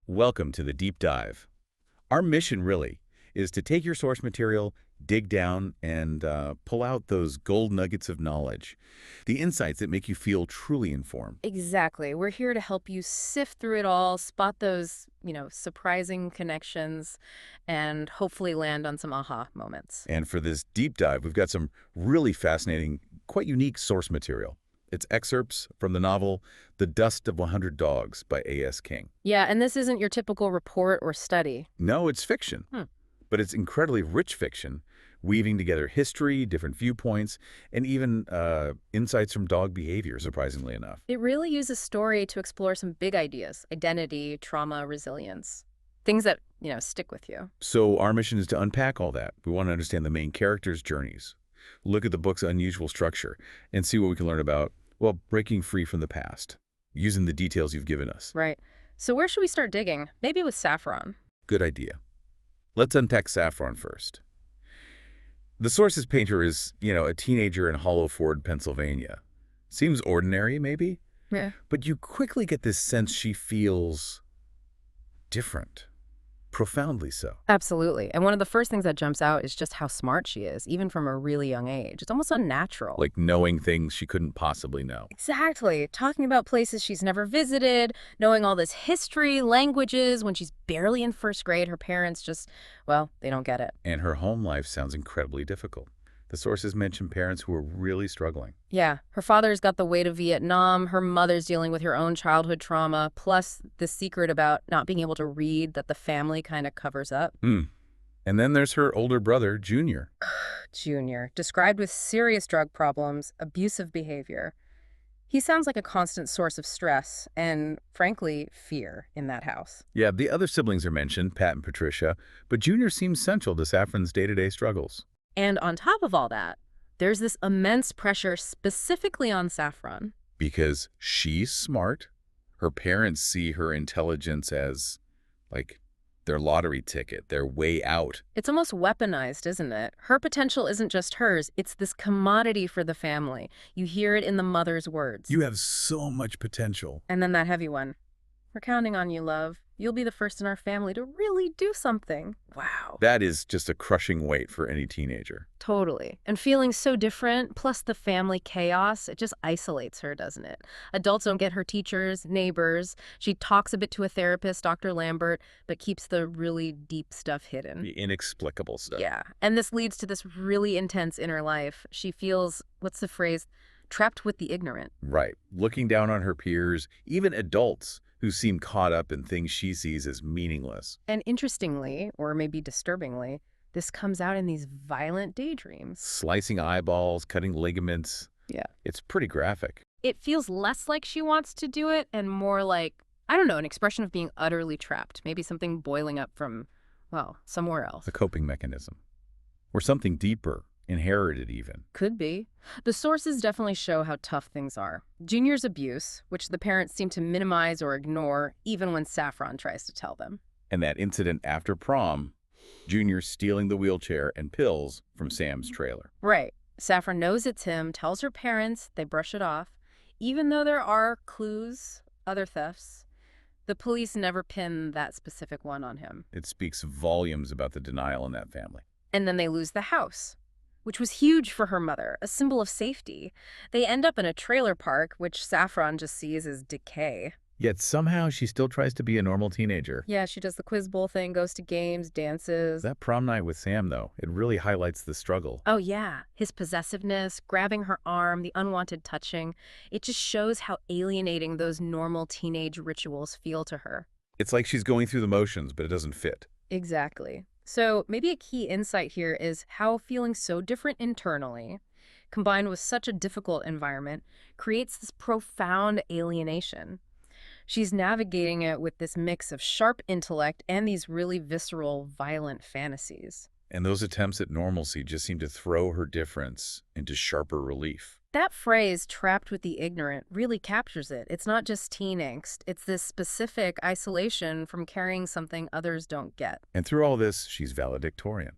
Welcome to the deep dive. Our mission really is to take your source material, dig down, and pull out those gold nuggets of knowledge, the insights that make you feel truly informed. Exactly. We're here to help you sift through it all, spot those, surprising connections, and hopefully land on some aha moments. And for this deep dive, we've got some really fascinating, quite unique source material. It's excerpts from the novel The Dust of 100 Dogs by A.S. King. Yeah, and this isn't your typical report or study. No, it's fiction, Hmm. but it's incredibly rich fiction, weaving together history, different viewpoints, and even insights from dog behavior, surprisingly enough. It really uses story to explore some big ideas: identity, trauma, resilience. Things that, stick with you. So our mission is to unpack all that. We want to understand the main characters' journeys, look at the book's unusual structure, and see what we can learn about, well, breaking free from the past, using the details you've given us. Right. So where should we start digging? Maybe with saffron. Good idea. Let's unpack Saffron first. The source's painter is, a teenager in Hollow Ford, Pennsylvania. Seems ordinary, maybe, Yeah. but you quickly get this sense she feels different, profoundly so. Absolutely. And one of the first things that jumps out is just how smart she is, even from a really young age. It's almost unnatural. Like knowing things she couldn't possibly know. Exactly. Talking about places she's never visited, knowing all this history, languages. When she's barely in first grade, her parents just, well, they don't get it. And her home life sounds incredibly difficult. The sources mention parents who are really struggling. Yeah, her father's got the weight of Vietnam, her mother's dealing with her own childhood trauma, plus the secret about not being able to read that the family kind of covers up. Hmm. And then there's her older brother, Junior. Junior, described with serious drug problems, abusive behavior. He sounds like a constant source of stress and, frankly, fear in that house. Yeah, the other siblings are mentioned, Pat and Patricia, but Junior seems central to Saffron's day-to-day struggles. And on top of all that, there's this immense pressure specifically on Saffron. Because she's smart, her parents see her intelligence as, like, their lottery ticket, their way out. It's almost weaponized, isn't it? Her potential isn't just hers, it's this commodity for the family. You hear it in the mother's words. You have so much potential. And then that heavy one. We're counting on you, love. You'll be the first in our family to really do something. Wow. That is just a crushing weight for any teenager. Totally. And feeling so different, plus the family chaos, it just isolates her, doesn't it? Adults don't get her teachers, neighbors. She talks a bit to a therapist, Dr. Lambert, but keeps the really deep stuff hidden. The inexplicable stuff. Yeah. And this leads to this really intense inner life. She feels, what's the phrase? Trapped with the ignorant. Right. Looking down on her peers, even adults who seem caught up in things she sees as meaningless. And interestingly, or maybe disturbingly, this comes out in these violent daydreams. Slicing eyeballs, cutting ligaments. Yeah. It's pretty graphic. It feels less like she wants to do it and more like, I don't know, an expression of being utterly trapped. Maybe something boiling up from, well, somewhere else. A coping mechanism. Or something deeper, inherited even. Could be. The sources definitely show how tough things are. Junior's abuse, which the parents seem to minimize or ignore, even when Saffron tries to tell them. And that incident after prom, Junior stealing the wheelchair and pills from Sam's trailer. Right. Saffron knows it's him, tells her parents, they brush it off. Even though there are clues, other thefts, the police never pin that specific one on him. It speaks volumes about the denial in that family. And then they lose the house, which was huge for her mother, a symbol of safety. They end up in a trailer park, which Saffron just sees as decay. Yet somehow she still tries to be a normal teenager. Yeah, she does the quiz bowl thing, goes to games, dances. That prom night with Sam, though, it really highlights the struggle. Oh, yeah. His possessiveness, grabbing her arm, the unwanted touching. It just shows how alienating those normal teenage rituals feel to her. It's like she's going through the motions, but it doesn't fit. Exactly. So maybe a key insight here is how feeling so different internally, combined with such a difficult environment, creates this profound alienation. She's navigating it with this mix of sharp intellect and these really visceral, violent fantasies. And those attempts at normalcy just seem to throw her difference into sharper relief. That phrase, trapped with the ignorant, really captures it. It's not just teen angst, it's this specific isolation from carrying something others don't get. And through all this, she's valedictorian,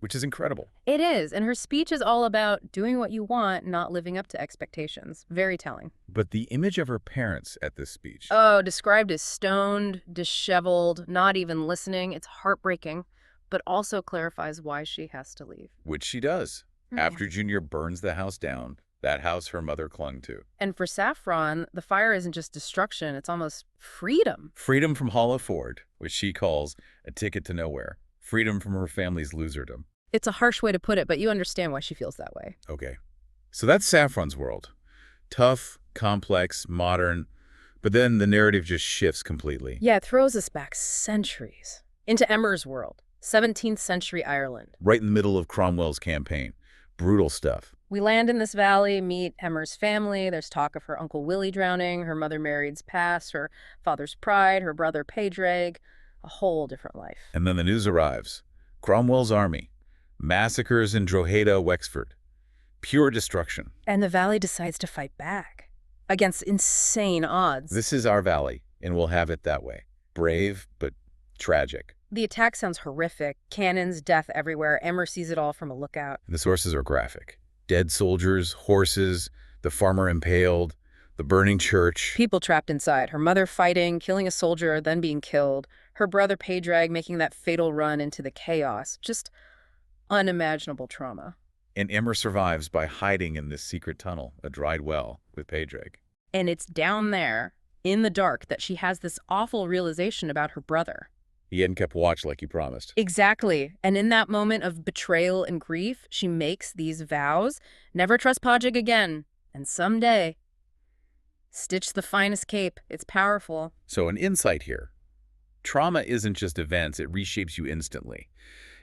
which is incredible. It is, and her speech is all about doing what you want, not living up to expectations. Very telling. But the image of her parents at this speech, Oh, described as stoned, disheveled, not even listening. It's heartbreaking, but also clarifies why she has to leave. which she does. After Junior burns the house down, that house her mother clung to. And for Saffron, the fire isn't just destruction, it's almost freedom. Freedom from Hollow Ford, which she calls a ticket to nowhere. Freedom from her family's loserdom. It's a harsh way to put it, but you understand why she feels that way. Okay. So that's Saffron's world. Tough, complex, modern, but then the narrative just shifts completely. Yeah, it throws us back centuries into Emer's world, 17th century Ireland. Right in the middle of Cromwell's campaign. Brutal stuff. We land in this valley, meet Emer's family. There's talk of her Uncle Willie drowning, her mother Mary's past, her father's pride, her brother Padraig, a whole different life. And then the news arrives. Cromwell's army. Massacres in Drogheda, Wexford. Pure destruction. And the valley decides to fight back against insane odds. This is our valley, and we'll have it that way. Brave, but tragic. The attack sounds horrific. Cannons, death everywhere. Emer sees it all from a lookout. The sources are graphic. Dead soldiers, horses, the farmer impaled, the burning church. People trapped inside. Her mother fighting, killing a soldier, then being killed. Her brother Padraig making that fatal run into the chaos. Just unimaginable trauma. And Emer survives by hiding in this secret tunnel, a dried well, with Padraig. And it's down there, in the dark, that she has this awful realization about her brother. He hadn't kept watch like he promised. Exactly. And in that moment of betrayal and grief, she makes these vows. Never trust Padraig again. And someday, stitch the finest cape. It's powerful. So an insight here. Trauma isn't just events, it reshapes you instantly.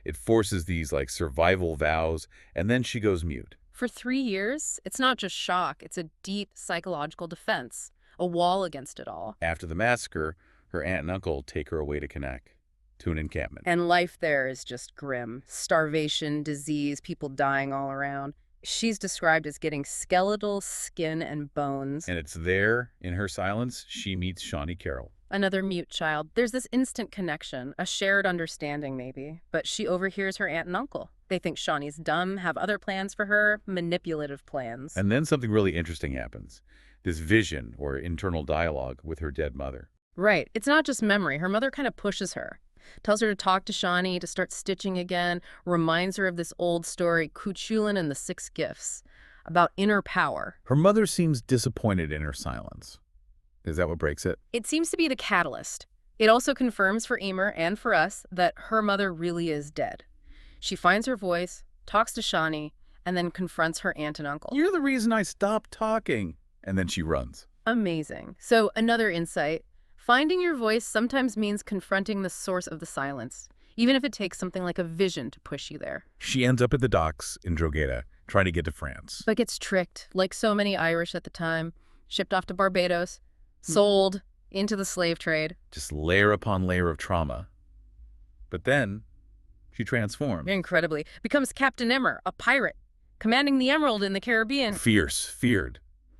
It forces these survival vows, and then she goes mute. For 3 years, it's not just shock. It's a deep psychological defense, a wall against it all. After the massacre, her aunt and uncle take her away to Connect, to an encampment. And life there is just grim. Starvation, disease, people dying all around. She's described as getting skeletal skin and bones. And it's there, in her silence, she meets Shawnee Carroll. Another mute child. There's this instant connection, a shared understanding maybe, but she overhears her aunt and uncle. They think Shawnee's dumb, have other plans for her, manipulative plans. And then something really interesting happens. This vision, or internal dialogue, with her dead mother. Right. It's not just memory. Her mother kind of pushes her, tells her to talk to Shawnee, to start stitching again, reminds her of this old story, Cuchulainn and the Six Gifts, about inner power. Her mother seems disappointed in her silence. Is that what breaks it? It seems to be the catalyst. It also confirms for Emer and for us that her mother really is dead. She finds her voice, talks to Shawnee, and then confronts her aunt and uncle. You're the reason I stopped talking. And then she runs. Amazing. So another insight. Finding your voice sometimes means confronting the source of the silence, even if it takes something like a vision to push you there. She ends up at the docks in Drogheda, trying to get to France. But gets tricked, like so many Irish at the time, shipped off to Barbados, sold into the slave trade. Just layer upon layer of trauma. But then she transforms. Incredibly. Becomes Captain Emer, a pirate, commanding the Emerald in the Caribbean. Fierce, feared.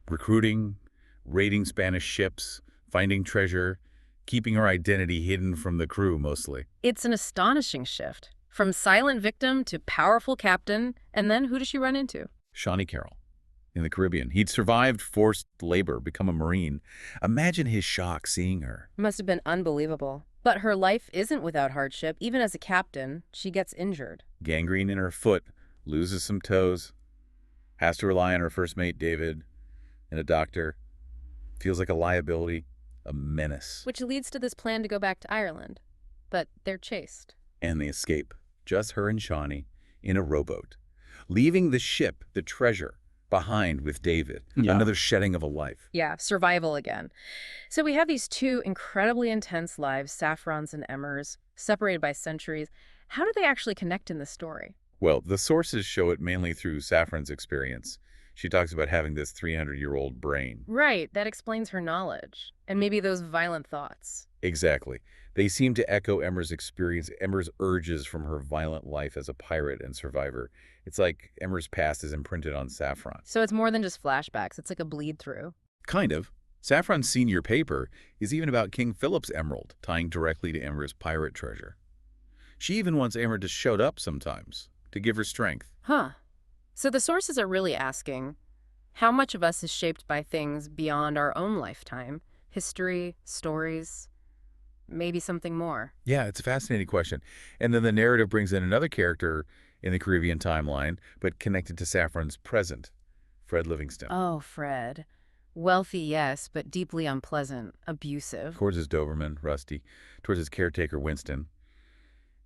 Recruiting, raiding Spanish ships, finding treasure, keeping her identity hidden from the crew mostly. It's an astonishing shift. From silent victim to powerful captain, and then who does she run into? Shawnee Carroll, in the Caribbean. He'd survived forced labor, become a Marine. Imagine his shock seeing her. Must have been unbelievable. But her life isn't without hardship. Even as a captain, she gets injured. Gangrene in her foot, loses some toes, has to rely on her first mate, David, and a doctor. Feels like a liability, a menace. Which leads to this plan to go back to Ireland. But they're chased. And they escape, just her and Shawnee, in a rowboat, leaving the ship, the treasure, behind with David. Yeah. Another shedding of a life. Yeah, survival again. So we have these two incredibly intense lives, Saffron's and Emer's, separated by centuries. How do they actually connect in this story? Well, the sources show it mainly through Saffron's experience. She talks about having this 300-year-old brain. Right, that explains her knowledge. And maybe those violent thoughts. Exactly. They seem to echo Emer's experience, Emer's urges from her violent life as a pirate and survivor. It's like Emer's past is imprinted on Saffron. So it's more than just flashbacks, it's like a bleed through. Kind of. Saffron's senior paper is even about King Philip's emerald, tying directly to Emer's pirate treasure. She even wants Emer to show up sometimes, to give her strength. Huh. So the sources are really asking, how much of us is shaped by things beyond our own lifetime? History, stories, maybe something more. Yeah, it's a fascinating question. And then the narrative brings in another character in the Caribbean timeline, but connected to Saffron's present, Fred Livingston. Oh, Fred. Wealthy, yes, but deeply unpleasant, abusive. Towards his Doberman, Rusty, towards his caretaker, Winston.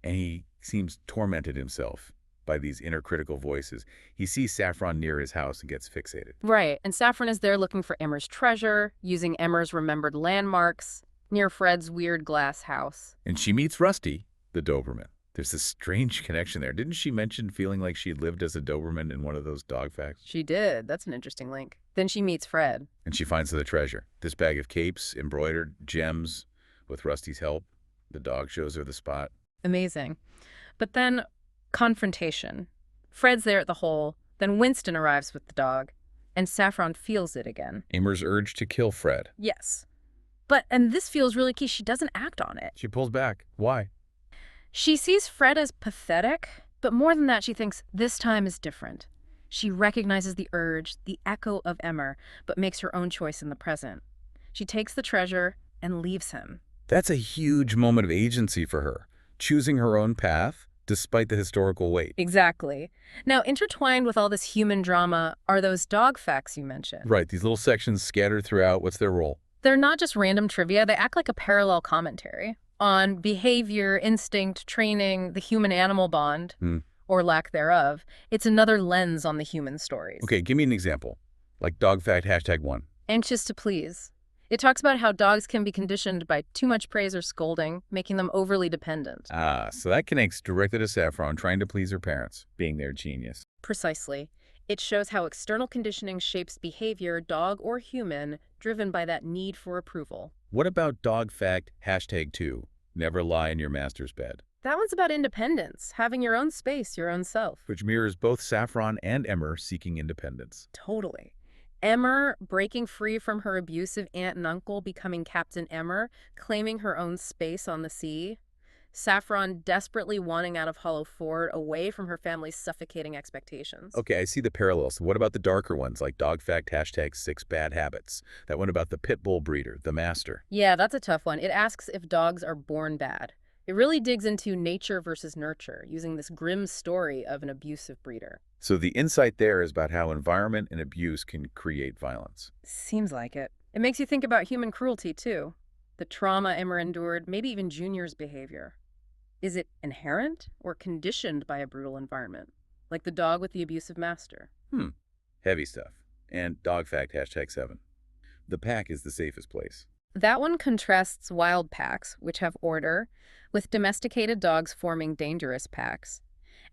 And he seems tormented himself by these inner critical voices. He sees Saffron near his house and gets fixated. Right, and Saffron is there looking for Emer's treasure, using Emer's remembered landmarks, near Fred's weird glass house. And she meets Rusty, the Doberman. There's this strange connection there. Didn't she mention feeling like she lived as a Doberman in one of those dog facts? She did. That's an interesting link. Then she meets Fred. And she finds the treasure. This bag of capes, embroidered, gems. With Rusty's help, the dog shows her the spot. Amazing. But then, confrontation. Fred's there at the hole, then Winston arrives with the dog, and Saffron feels it again. Emer's urge to kill Fred. Yes. And this feels really key, she doesn't act on it. She pulls back. Why? She sees Fred as pathetic, but more than that, she thinks this time is different. She recognizes the urge, the echo of Emer, but makes her own choice in the present. She takes the treasure and leaves him. That's a huge moment of agency for her, choosing her own path despite the historical weight. Exactly. Now, intertwined with all this human drama are those dog facts you mentioned. Right, these little sections scattered throughout. What's their role? They're not just random trivia, they act like a parallel commentary on behavior, instinct, training, the human-animal bond, or lack thereof. It's another lens on the human stories. Okay, give me an example. Like dog fact #1. Anxious to please. It talks about how dogs can be conditioned by too much praise or scolding, making them overly dependent. Ah, so that connects directly to Saffron trying to please her parents, being their genius. Precisely. It shows how external conditioning shapes behavior, dog or human, driven by that need for approval. What about dog fact #2? Never lie in your master's bed. That one's about independence, having your own space, your own self. Which mirrors both Saffron and Emer seeking independence. Totally. Emer breaking free from her abusive aunt and uncle, becoming Captain Emer, claiming her own space on the sea. Saffron desperately wanting out of Hollow Ford, away from her family's suffocating expectations. Okay, I see the parallels. What about the darker ones, like dog fact #6 bad habits? That one about the pit bull breeder, the master. Yeah, that's a tough one. It asks if dogs are born bad. It really digs into nature versus nurture, using this grim story of an abusive breeder. So the insight there is about how environment and abuse can create violence. Seems like it. It makes you think about human cruelty, too. The trauma Emer endured, maybe even Junior's behavior. Is it inherent or conditioned by a brutal environment? Like the dog with the abusive master. Heavy stuff. And dog fact #7. The pack is the safest place. That one contrasts wild packs, which have order, with domesticated dogs forming dangerous packs.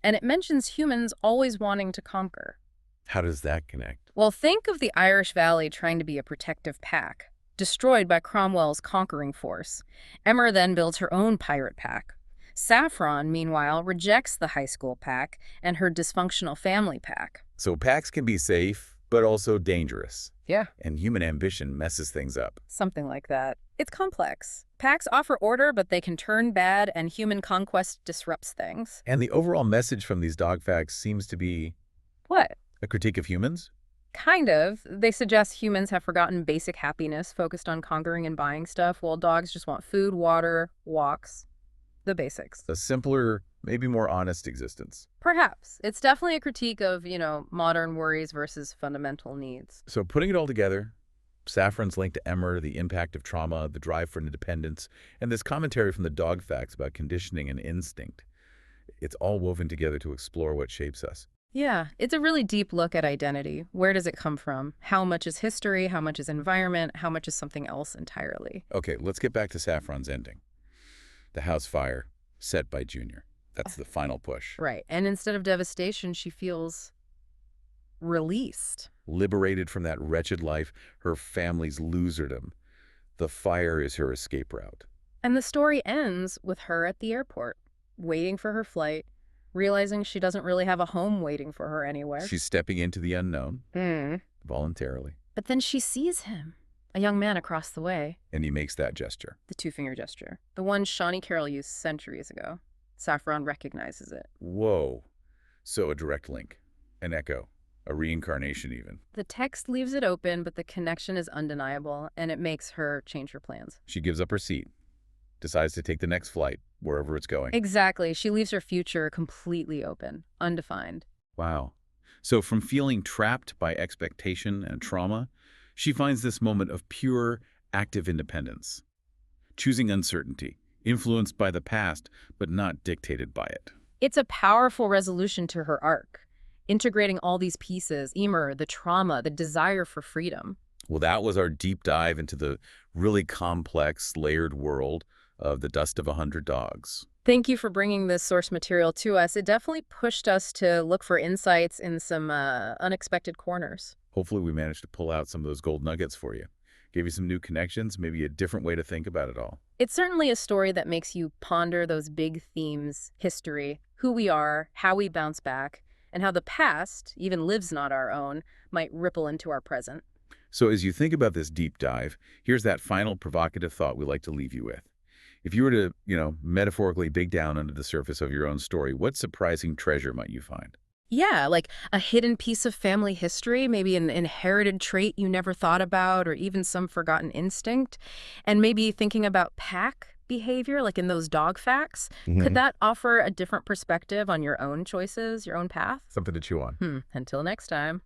And it mentions humans always wanting to conquer. How does that connect? Well, think of the Irish Valley trying to be a protective pack, destroyed by Cromwell's conquering force. Emer then builds her own pirate pack. Saffron, meanwhile, rejects the high school pack and her dysfunctional family pack. So packs can be safe, but also dangerous. Yeah. And human ambition messes things up. Something like that. It's complex. Packs offer order, but they can turn bad, and human conquest disrupts things. And the overall message from these dog facts seems to be What? a critique of humans? Kind of. They suggest humans have forgotten basic happiness, focused on conquering and buying stuff, while dogs just want food, water, walks. The basics. A simpler, maybe more honest existence. Perhaps. It's definitely a critique of, modern worries versus fundamental needs. So putting it all together, Saffron's link to Emer, the impact of trauma, the drive for independence, and this commentary from the dog facts about conditioning and instinct. It's all woven together to explore what shapes us. Yeah, it's a really deep look at identity. Where does it come from? How much is history? How much is environment? How much is something else entirely? Okay, let's get back to Saffron's ending. The house fire, set by Junior. That's the final push. Right. And instead of devastation, she feels released. Liberated from that wretched life, her family's loserdom. The fire is her escape route. And the story ends with her at the airport, waiting for her flight, realizing she doesn't really have a home waiting for her anywhere. She's stepping into the unknown, voluntarily, But then she sees him, a young man across the way, and he makes that gesture. the two-finger gesture, the one Shawnee Carroll used centuries ago. Saffron recognizes it. Whoa. So a direct link, an echo, a reincarnation even. The text leaves it open, but the connection is undeniable, and it makes her change her plans. She gives up her seat, decides to take the next flight, wherever it's going. Exactly. She leaves her future completely open, undefined. Wow. So from feeling trapped by expectation and trauma, she finds this moment of pure, active independence. Choosing uncertainty, influenced by the past, but not dictated by it. It's a powerful resolution to her arc, integrating all these pieces, Emer, the trauma, the desire for freedom. Well, that was our deep dive into the really complex, layered world of The Dust of 100 Dogs. Thank you for bringing this source material to us. It definitely pushed us to look for insights in some unexpected corners. Hopefully we managed to pull out some of those gold nuggets for you. Gave you some new connections, maybe a different way to think about it all. It's certainly a story that makes you ponder those big themes: history, who we are, how we bounce back, and how the past, even lives not our own, might ripple into our present. So as you think about this deep dive, here's that final provocative thought we like to leave you with. If you were to, metaphorically dig down under the surface of your own story, what surprising treasure might you find? Yeah, like a hidden piece of family history, maybe an inherited trait you never thought about, or even some forgotten instinct. And maybe thinking about pack behavior, like in those dog facts, could that offer a different perspective on your own choices, your own path? Something to chew on. Until next time.